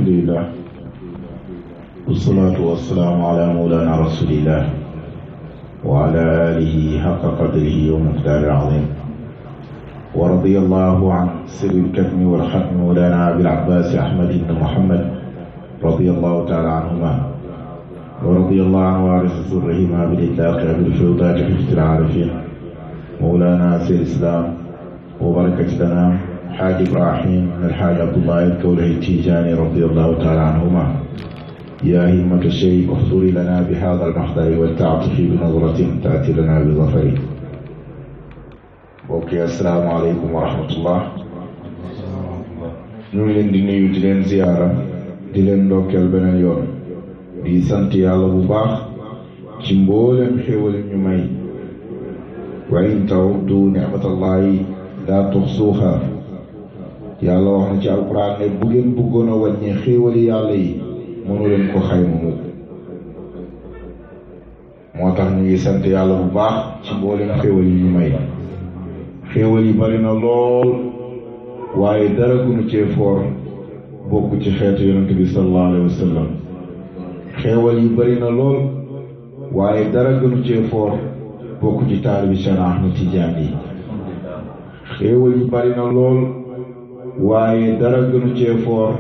لله والصلاة والسلام على مولانا رسول الله وعلى آله حق قدره ومقداره العظيم ورضي الله عن سر الكتم والختم مولانا أبي العباس أحمد بن محمد رضي الله تعالى عنهما ورضي الله عن وارث سرهما بالإطلاق أبي الفيوضات حفظ العارفين مولانا سيد الإسلام وبركة لنا حاج إبراهيم الحاج عبد الله الكولهي التيجاني رضي الله تعالى عنهما يا همة الشيخ احضري لنا بهذا المحضر والتعطفي بنظرة تأتي لنا بظفر. اوكي السلام عليكم ورحمة الله. ñu ngi leen di nuyu di leen ziyaara di leen ndokkeel beneen yoon di sant yàlla bu baax ci mboolem xéewal ñu may wa in tawuddu ni'matallahi laa tuxsuuha yàlla wax na ci alquran ne bu ngeen bëggoon a wàññi xéewali yàlla yi mënu leen ko xayma mu moo tax ñu ngi sant yàlla bu baax ci mboolem xéewal yi ñu may xéewal yi bari na lool waaye dara gënu cee foor bokk ci xeetu yonent bi sallallahu alayhi wa sallam xéewal yi bari na lool waaye dara gënu cee foor bokk ci taalibi Cheikh Ahmed Tidiane yi xéewal yi bari na lool waaye dara gënu cee foor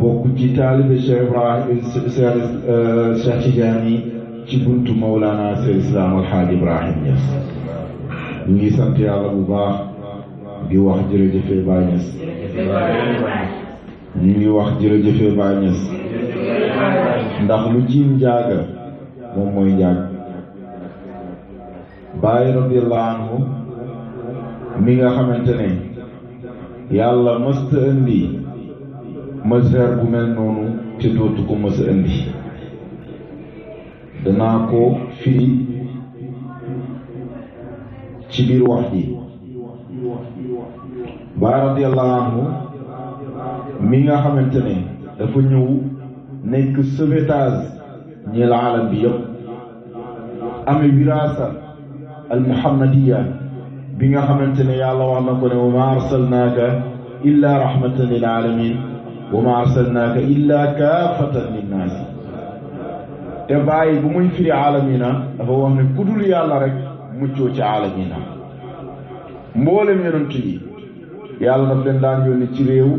bokk ci taalibi Cheikh Ibrahim Cheikh Tidiane yi ci buntu Mawlana Seydil Islam Alhaaj Ibrahim Niass ñu ngi sant yàlla bu baax di wax jërëjëfe Baay Niass ñu ngi wax jërëjëfe Baay Niass ndax lu jiim njaaga moom mooy njaag Baay radiyallahu anhu mi nga xamante ne yàlla mësta indi mazhar bu mel noonu te dootu ko mës a indi danaa ko firi ci biir wax ji Baay radiyallahu anhu mi nga xamante ne dafa ñëw nekk sauvetage ñeel alam bi yëpp amee wiraasa al muhammadiya bi nga xamante ne yàlla wax na ko ne wa ma arsalnaaka illa rahmatan lil alamin wa ma arsalnaaka illa kaafatan linnaas te bàyyi bu muy firi alamina dafa wax ne ku dul yàlla rek muccoo ci alamina mboolem yonent yi yàlla daf leen daan yónni ci réew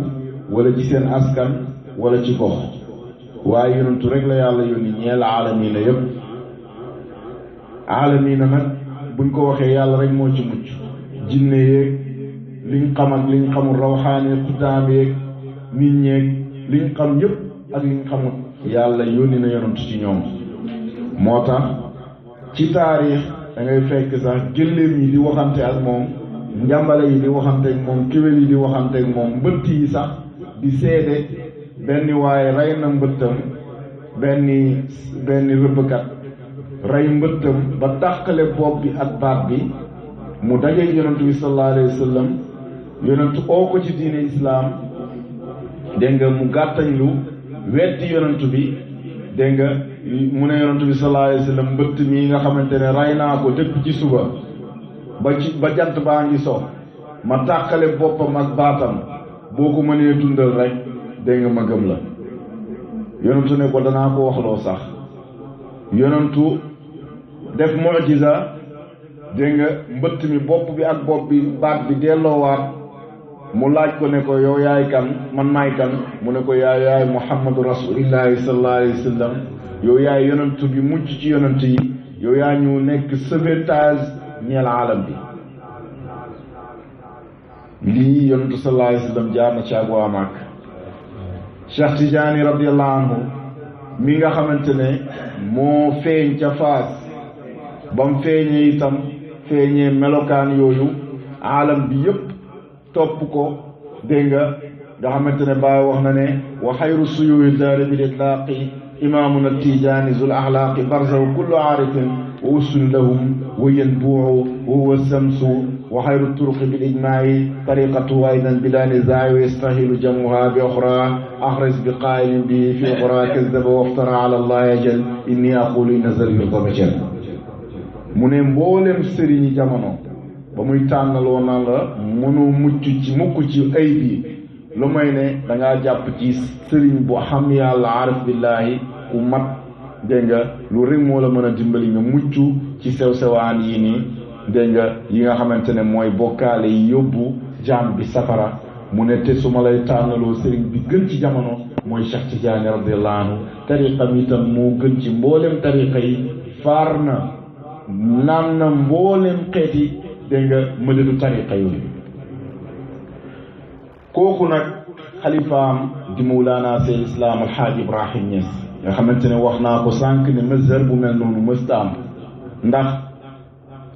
wala ci seen askan wala ci gox waaye yonentu rek la yàlla yónni ñeel alamina yëpp alamina nag buñ ko waxee yàlla rek moo ci mucc jinne yeeg liñ xam ak liñ xamul rawxaane xutaam yeeg nit ñeeg liñ xam yëpp ak liñ xamul yàlla yónni na yonent ci ñoom moo tax ci taarix da ngay fekk sax gëléem yi di waxante ak moom njàmbale yi di waxante ak moom kéwél yi di waxante ak moom mbëtt yi sax di seede benn waaye rey na mbëttam benn rëbbkat rey mbëttam ba tàqale bopp bi ak baat bi mu dajeeg yonent bi sallallahu alayhi wa sallam yonent oo ko ci diine islaam dégg nga mu gàttañlu weddi yonent bi dégg nga mu ne yonent bi sallallahu alayhi wa sallam mbëtt mi nga xamante ne rey naa ko dëpp ci suba ba jant baa ngi so ma tàqale boppam ak baatam boo ko mënee dundal rek dégg nga ma gëm la yonentu ne ko danaa ko waxloo sax yonentu def mu'jiza dégg nga mbëtt mi bopp bi ak bopp bi baat bi delloowaat mu laaj ko ne ko yow yaay kan man maay kan mu ne ko yaay muhammadu rasulillahi sallallahu alayhi wa sallam yow yaay yonentu bi mucc ci yonent yi yow yaa ñu nekk sauvetage ñeel alam bi lii yonentu sallallahu alayhi wa sallam jaar na ci ak waa Màkk Cheikh Tidiane radiyallahu anhu mi nga xamante ne moo feeñ ca Faas ba mu feeñee itam feeñee melokaan yooyu alam bi yëpp topp ko dégg nga xamante ne Baay wax na ne wa xayru suyuuri daari bil itlaaqi imaamuna Tijaani zul axlaaqi barzahu kullu aarifin wa usul lahum wa yanbuuhu wa huwa samsu wa xayru turuqi bil ijmaa'i tariqatu aydan bila nizaa'i wa yastahilu jamuha bi oxra axras bi qaa'ilin bi fi oxra kazzaba waftara ala allahi ajal inni aqulu inna zalil qamajal mu ne mboolem sëriñi jamono ba muy tànnaloo na la mënoo mucc ci mukk ci ay bi lu may ne da ngaa jàpp ci sëriñ bu xam yàlla arif billahi ku mat dégg nga lu rek moo la mën a dimbali nga mucc ci sew-sewaan yi nii dégg nga yi nga xamante ne mooy bokkaale yi yóbbu jaam bi safara mu ne te su ma lay tànnaloo sëriñ bi gën ci jamono mooy Cheikh Tidiane radiyallahu anhu tariqa mi tam moo gën ci mboolem tariqa yi faar na naan na mboolem xeeti dégg nga mëdadu tariqa yooyu kooku nag xalifaam di Mawlana Seyd Islam Alxaaj Ibrahim Niass nga xamante ne wax naa ko sànq ne mazhar bu mel noonu mësta am ndax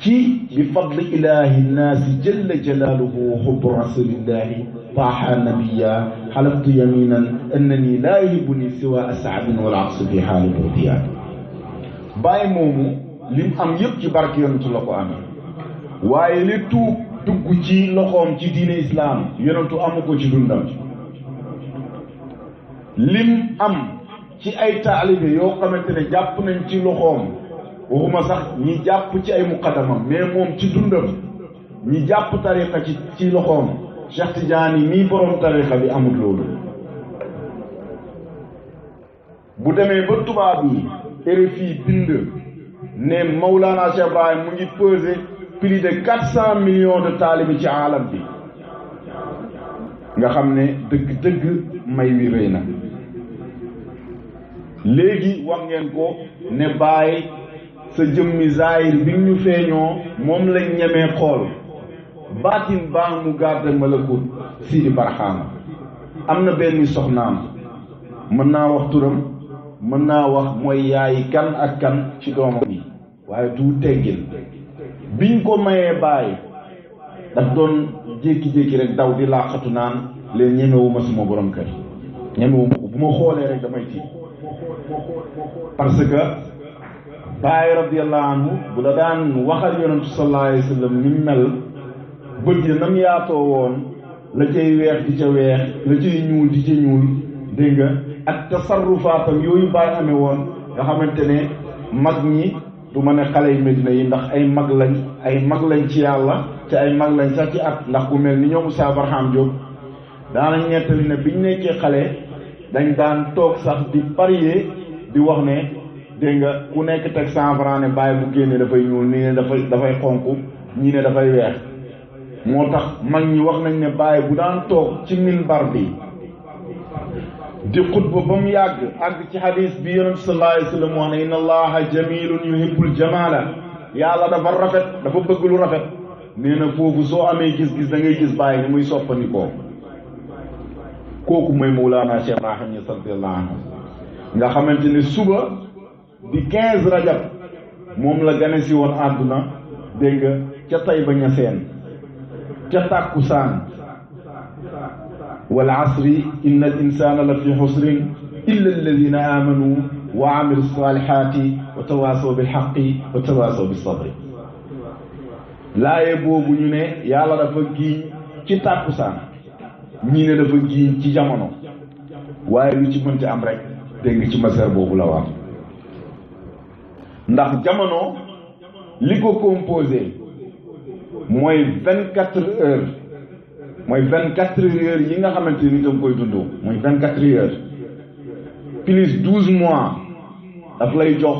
ci bi fadli ilahi nnaasi jalla jalaaluhu xubbu rasulillahi taaha nabiya xalaftu yaminan annani laa yuhibbuni siwa asaadin wala aqsu fi xaali burdiyaat bàyyi moomu lim am yëpp ci barke yonentu la ko amee waaye li tuub dugg ci loxoom ci diine islam yonentu amu ko ci dundam lim am ci ay taalibe yoo xamante ne jàpp nañ ci loxoom waxuma sax ñi jàpp ci ay muqaddamam mais moom ci dundam ñi jàpp tariqa ci loxoom Cheikh Tidiane mii borom tariqa bi amul loolu bu demee ba tubaab yi RFI bind ne Mawlana Cheikh Ibrahim mu ngi pesé plus de 400 millions de taalibe ci alam bi nga xam ne dëgg-dëgg may wi rëy na léegi wax ngeen ko ne bàyyi sa jëmmi zaahir bi ñu feeñoo moom lañ ñemee xool baatin baa mu garde malakut Sidi Barhama am na benn soxnaam mën naa wax turam mën naa wax mooy yaay kan ak kan ci doomam yi waaye du teggin biñ ko mayee bàyyi daf doon jékki-jékki rek daw di laaxatu naan leen ñemewuma suma borom kër ñemewuma ko bu ma xoolee rek damay tiit parce que Baay radiyallahu anhu bu la daan waxal yonentu sallallahu alayhi wa sallam ni mel bët yi nam yaatoo woon la cay weex di ca weex la cay ñuul di ca ñuul dégg nga ak tasarrufaatam yooyu Baay amee woon nga xamante ne mag ñi du ma ne xale yu Medina yi ndax ay mag lañ ci yàlla te ay mag lañ sax ci at ndax ku mel ni ñoom Moussa Barham Diop daanañ nettali ne biñ nekkee xale dañ daan toog sax di parier di wax ne dégg nga ku nekk teg 100 francs ne Baay bu génne dafay ñuul nii ne dafay xonq ñii ne dafay weex moo tax mag ñi wax nañ ne Baay bu daan toog ci minbar bi di xutba ba mu àgg ci hadis bi yonent sallallahu alayhi wa sallam wax ne inna allaha jamilun yuhibbul jamala yàlla dafa rafet dafa bëgg lu rafet nee na foofu soo amee gis-gis da ngay gis Baay ni muy soppandikoo kooku mooy Mawlana Cheikh Ibrahim Niass radiyallahu anhu nga xamante ne suba di 15 rajab moom la gane si woon àdduna dégg nga ca Tayba Ñaseen ca tàkkusaan wal asri inna al insana la fi xusrin illa alladina amanu wa amilu salihati wa tawasaw bil xaqi wa tawasaw bis sabri laaye boobu ñu ne yàlla dafa giiñ ci tàkkusaan ñii ne dafa giiñ ci jamono waaye lu ci mënti am rek dégg nga ci maser boobu la wax ndax jamono li ko composé mooy 24 heures mooy 24 heures yi nga xamante ni danga koy dund mooy 24 heures plus 12 mois daf lay jox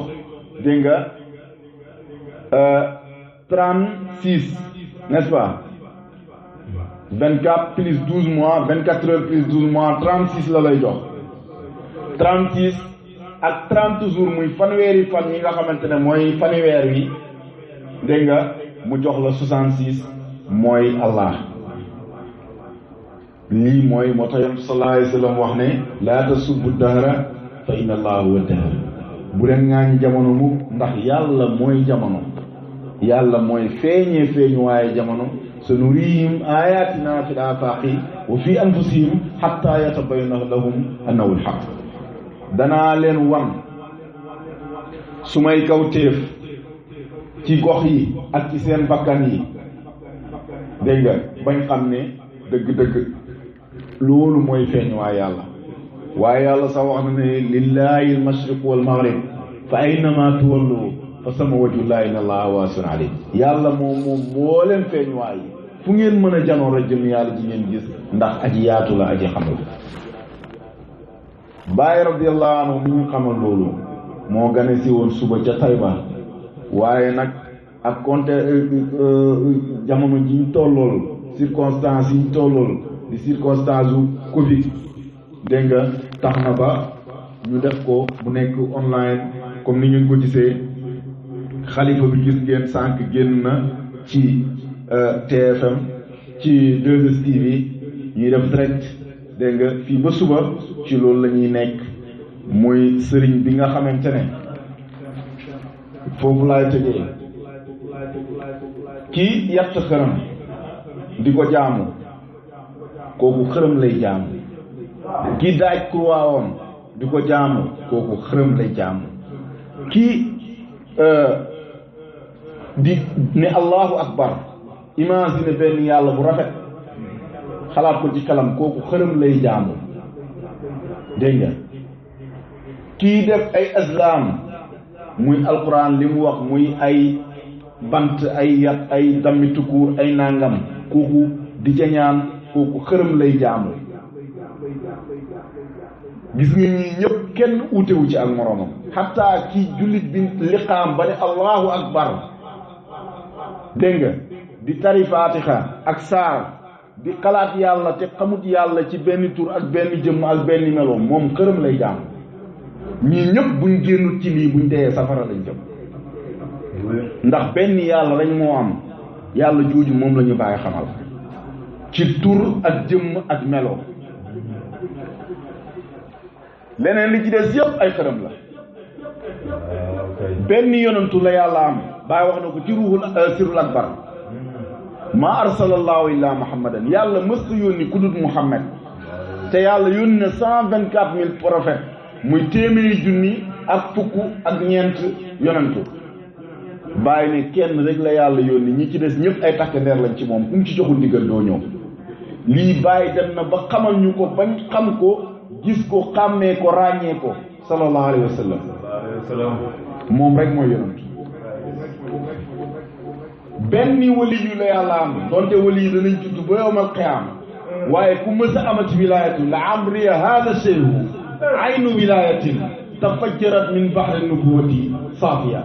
dégg nga 36 n'est-ce pas 24 plus 12 mois 24 heures plus 12 mois 36 la lay jox 36 ak 30 jours muy fanweeri fan yi nga xamante ne mooy fanweer wi dégg nga mu jox la 66 mooy Allah lii mooy moo tax yonent sallallahu alayhi wa sallam wax ne laa tasubbu dahra fa inna allaha huwa dahr bu leen ŋaañ jamono mu ndax yàlla mooy jamono yàlla mooy feeñu waaye jamono sanurihim ayatina fil afaqi wa fi anfusihim hatta yatabayyana lahum annahu alhaq danaa leen wan su may kawtéef ci gox yi ak ci seen bakkan yi dégg nga bañ xam ne dëgg-dëgg loolu mooy feeñ waa yàlla waaye yàlla sax wax na ne lillahi almashriq wal maghrib fa aynama tuwallu fa sama wajhullahi inna allaha waasi'un alim yàlla moom moo leen feeñ waay fu ngeen mën a janoo rek jëm yàlla ji ngeen gis ndax aji yaatu la aji xamal Baay radiyallahu anhu mi ñu xamal loolu moo gane si woon suba ca Tayba waaye nag ak compte jamono ji ñu tollool circonstance yi ñu tollool di circonstance u Covid dégg nga tax na ba ñu def ko mu nekk online comme ni ngeen ko gisee xalifa bi gis ngeen sànq génn na ci TFM ci 2STV ñuy def direct dégg nga fii ba suba ci loolu la ñuy nekk muy sëriñ bi nga xamante ne foofu laay tëjee kii yatt xërëm di ko jaamu kooku xërëm lay jaamu kii daaj kurwaawam di ko jaamu kooku xërëm lay jaamu kii di ne allahu akbar imagine benn yàlla bu rafet xalaat ko ci kalam kooku xërëm lay jaamu dégg nga kii def ay azlam muy alquran li mu wax muy ay bant ay yat ay dammi tukuur ay nangam kooku di ca ñaan kooku xërëm lay jaamu gis nga ñi ñëpp kenn uutewu ci ak moroomam xataa kii jullit bi liqaam ba ne allahu akbar dégg nga di tari fatiha ak saar di xalaat yàlla te xamut yàlla ci benn tur ak benn jëmm ak benn meloom moom xërëm lay jaamu ñii ñëpp buñ génnut ci lii buñ dee safara lañ jëm ndax benn yàlla rek moo am yàlla jooju moom la ñu bàyyi xamal ci tur ak jëmm ak melo leneen li ci des yëpp ay xërëm la benn yonantu la yàlla am bàyyi wax na ko ci ruuxul sirul akbar maa arsalallahu illa muhammadan yàlla mësta yónni ku dut muhammad te yàlla yónni na 124 000 prophètes muy téeméeri junni ak fukk ak ñeent yonantu bàyyi ne kenn rek la yàlla yónni ñi ci des ñëpp ay takk ndeer lañ ci moom ku mu ci joxul ndigal doo ñëw lii bàyyi dem na ba xamal ñu ko bañ xam ko gis ko xàmmee ko ràññee ko sallallahu alayhi wa sallam moom rek mooy yonantu benn wali yu la yàlla am donte wali yi danañ judd ba yowmal qiyaam waaye ku mës a amati wilayatu la amriya hada cheikhu aynu wilayatin tafajjarat min bahri nubuwati safiya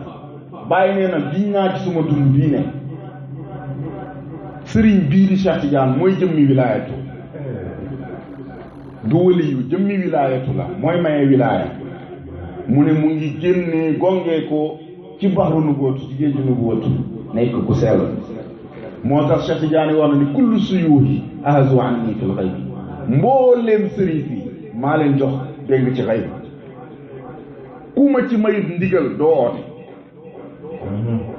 bàyyi nee na biñ naa ci suma dund bii ne sëriñ bii di Cheikh Tidiane mooy jëmmi wilayatu du wali yu jëmmi wilayatu la mooy maye wilaya mu ne mu ngi génnee gongee ko ci bahru nubuwatu ci géeju nubuwatu nekk ku sell moo tax Cheikh Tidiane wax na ni kullu suyuuhi ahazu anni fil ghayb mbooleem sëriñ fi maa leen jox dégg ci xayb ku ma ci mayut ndigal doo oote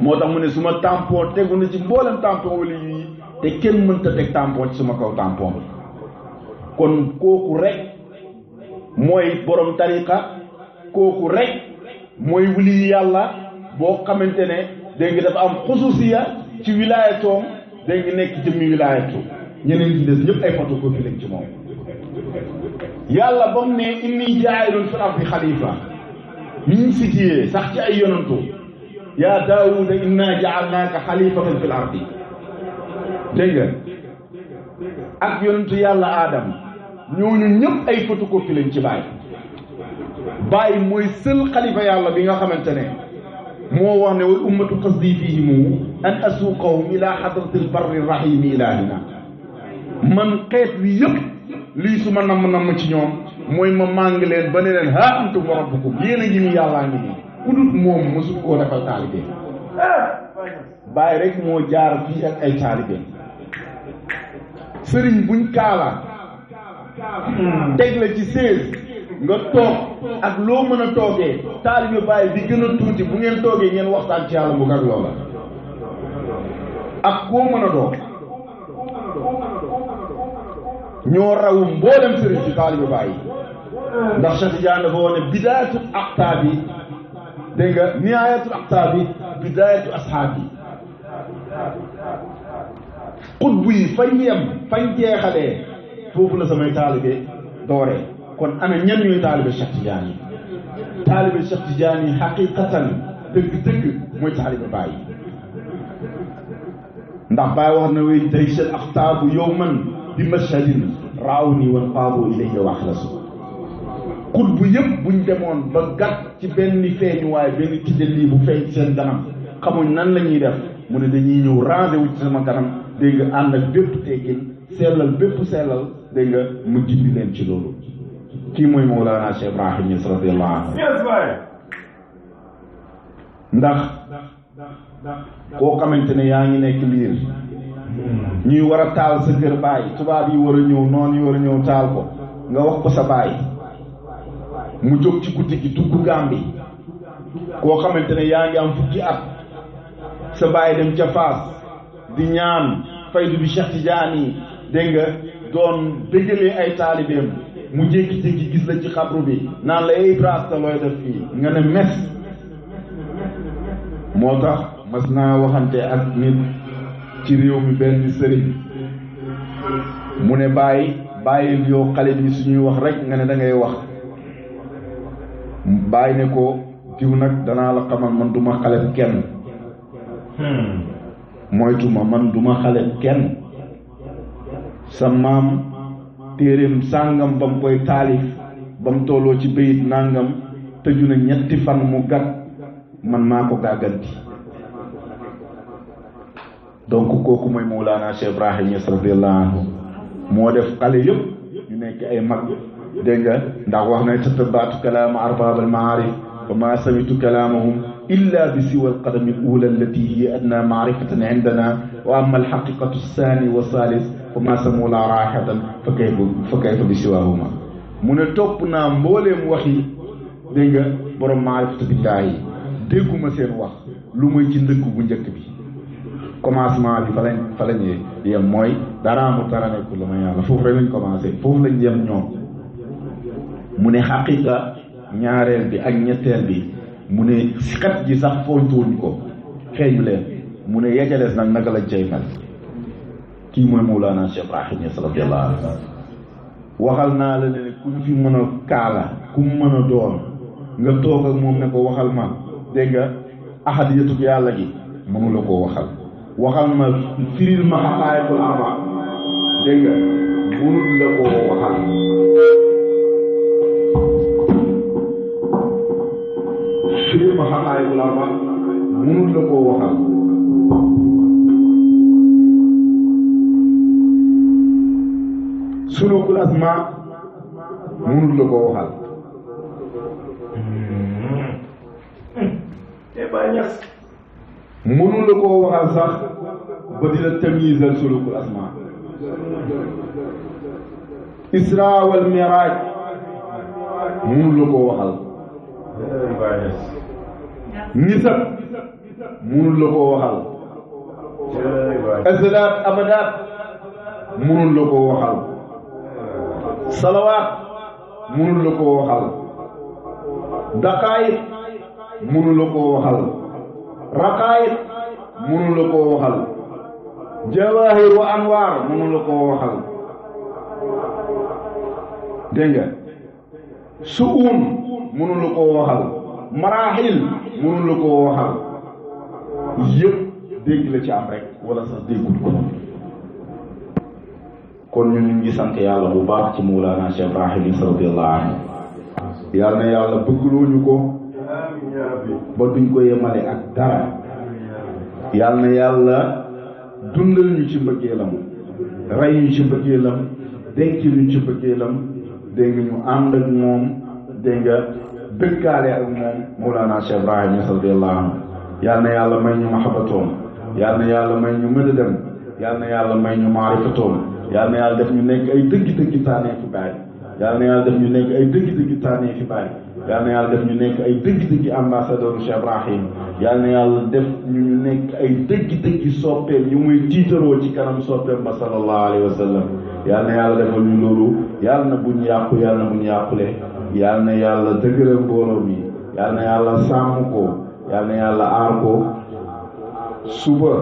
moo tax mu ne suma tampon tegu na ci mboolem tampon wala yi te kenn mënta teg tampon ci suma kaw tampon kon kooku rek mooy borom tariqa kooku rek mooy wuli yàlla boo xamante ne dégg nga dafa am xususiya ci wilaayatoom dégg nga nekk jëmmi wilaayatu ñeneen ñi des ñëpp ay photocopie lañ ci moom yàlla ba mu ne inni jaa'ilun fil ardi xalifa ñu sitiyee sax ci ay yonantu yaa daawuda inna ja'alnaaka xalifatan fil ardi dégg nga ak yonantu yàlla aadam ñooñu ñëpp ay photocopie lañ ci bàyyi mooy seul xalifa yàlla bi nga xamante ne moo wax ne wal ummatu qasdi fihimu an asuuqahum ila hadratil barri rahimi ilahina man xeet wi yëpp lii su ma namm ci ñoom mooy ma màng leen ba ne leen ha antum rabbukum yéen a ngi ni yàllaa ngi nii ku dut moom mosul koo defal taalibe bàyyi rek moo jaar fii ak ay taalibe sëriñ buñ kaala teg la ci 16 nga toog ak loo mën a toogee taalibe bàyyi bi gën a tuuti bu ngeen toogee ngeen waxtaan ci yàlla mu ak loola ak koo mën a doog ñoo raw mboolem sëriñ ci taalibe bàyyi ndax Cheikh Tidiane dafa wax ne bidaayatul aqtaabi dégg nga nihaayatul aqtaabi bidaayatu ashaabi xutbu yi fañ yem fañ jeexalee foofu la samay taalibe dooree kon ana ñan ñooy taalibe Cheikh Tidiane yi taalibe Cheikh Tidiane yi xaqiqatan dëgg-dëgg mooy taalibe bàyyi ndax Baay wax na way daysal axtaabu yowman bi mashhadin raaw nii wan faabu ilayya waxlasu xut bu yëpp buñ demoon ba gàtt ci benn feeñuwaay benn tijjali bu feeñ seen kanam xamuñ nan la ñuy def mu ne dañuy ñëw rangé wu ci sama kanam dégg nga ànd ak bépp teggin sellal bépp sellal dégg nga mu jindi leen ci loolu kii mooy Mawlana Cheikh Ibrahim Niass radiyallahu anhu ndax koo xamante ne yaa ngi nekk liir ñuy war a taal sa kër baay tubaab yi war a ñëw noonu yi war a ñëw taal ko nga wax ko sa baay mu jóg ci guddi gi dugg Gàmbi koo xamante ne yaa ngi am fukki at sa baay dem ca Faas di ñaan faydu bi Cheikh Tidiane dégg nga doon dëggalee ay taalibeem mu jékki-jékki gis la ci xabru bi naan la ay brasta looy def fii nga ne mes moo tax mas naa waxante ak nit ci réew mi benn sëriñ mu ne bàyyil yow xale bi suñuy wax rek nga ne da ngay wax bàyyi ne ko diw nag danaa la xamal man duma xale kenn moytuma man duma xale kenn sa maam téeréem sàngam ba mu koy taalif ba mu tolloo ci bayit nàngam tëju na 3 fan mu gàtt man maa ko gàgganti donc kooku mooy Mawlana Cheikh Ibrahim Niass radiyallahu anhu moo def xale yëpp ñu nekk ay mag dégg nga ndax wax na tatabaatu kalaama arbab al maarif wa ma samitu kalaamahum illa bi siwa al qadami al ula allati hiya adna maarifatan indana wa amma al haqiqatu thani wa salis fa ma samula raahatan fa kayfa bi siwahuma mu ne topp naa mbooleem waxi dégg nga borom maarifatu billahi dégguma seen wax lu muy ci ndëkk bu njëkk bi commencement bi fa lañ yem mooy dara mu tara nekkul la ma yàlla foofu rek lañ commencé foofu lañ yem ñoom mu ne xaqiqa ñaareel bi ak ñetteel bi mu ne xet ji sax foontuwuñ ko xeeñu leen mu ne yejalees nag naka lañ cay mel kii mooy Mawlana Cheikh Ibrahim Niass radiyallahu anhu waxal naa la ne ku fi mën a kaala ku mu mën a doon nga toog ak moom ne ko waxal ma dégg nga ahadiyatu yàlla gi mënu la koo waxal ma firil ma xaqaayiqul arba dégg nga mënul la koo waxal firil ma xaqaayiqul arba mënul la koo waxal sulukul asma mënul la koo waxal mënul la koo waxal sax ba dina tamyiizal sulukul asma isra wal miraaj mënul la koo waxal nisab mënul la koo waxal azlaat abadaat mënul la koo waxal salawaat mënul la koo waxal daqaayit mënul la koo waxal raqaayit mënul la koo waxal jawaahir wa anwaar mënul la koo waxal dégg nga suun mënul la koo waxal maraaxil mënul la koo waxal yëpp dégg la ci am rek wala sax déggul ko kon ñu ngi sant yàlla bu baax ci Mawlana Cheikh Ibrahim Niass radiyallahu anhu yàlla na yàlla bëggloo ñu ko ba duñ ko yemale ak dara yàlla na yàlla dundal ñu ci mbëggeelam rey ñu ci mbëggeelam denc ñu ci mbëggeelam dégg nga ñu ànd ak moom dégg nga dëkkaale ak moom Mawlana Cheikh Ibrahim Niass radiyallahu anhu yàlla na yàlla may ñu mahabbatoom yàlla na yàlla may ñu mëdadam yàlla na yàlla may ñu maarifatoom yàlla na yàlla def ñu nekk ay dëgg-dëgg taanee fi baay yàlla na yàlla def ñu nekk ay dëgg-dëgg taanee fi baay yàlla na yàlla def ñu nekk ay dëgg-dëgg ambassadeur Cheikh Ibrahim yàlla na yàlla def ñu nekk ay dëgg-dëgg soppeem ñu muy tiitaroo ci kanam soppeem ba sallallahu alayhi wa sallam yàlla na yàlla defal ñu loolu yàlla na buñ yàqu yàlla na buñ yàqule yàlla na yàlla dëgëral mbooloo mi yàlla na yàlla sàmm ko yàlla na yàlla aar ko suba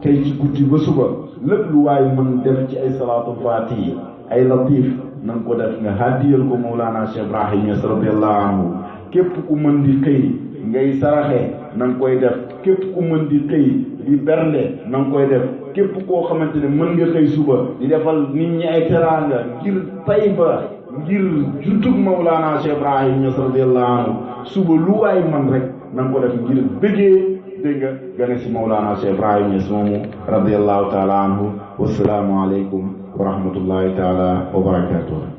tey ci guddi ba suba lépp lu waaye mën def ci ay salaatu faatihi ay latif na nga ko def nga haddiyal ko Mawlana Cheikh Ibrahim Niass radiyallahu anhu képp ku mën di xëy ngay saraxe na nga koy def képp ku mën di xëy di bernde na nga koy def képp koo xamante ne mën nga xëy suba di defal nit ñi ay teraanga ngir Tayba ngir juddug Mawlana Cheikh Ibrahim Niass radiyallahu anhu suba lu waay man rek na nga ko def ngir bëggee dégg nga gane si Mawlana Cheikh Ibrahim Niass moomu radiyallahu taala anhu wassalaamu aleykum wa rahmatullahi taala wa barakatuh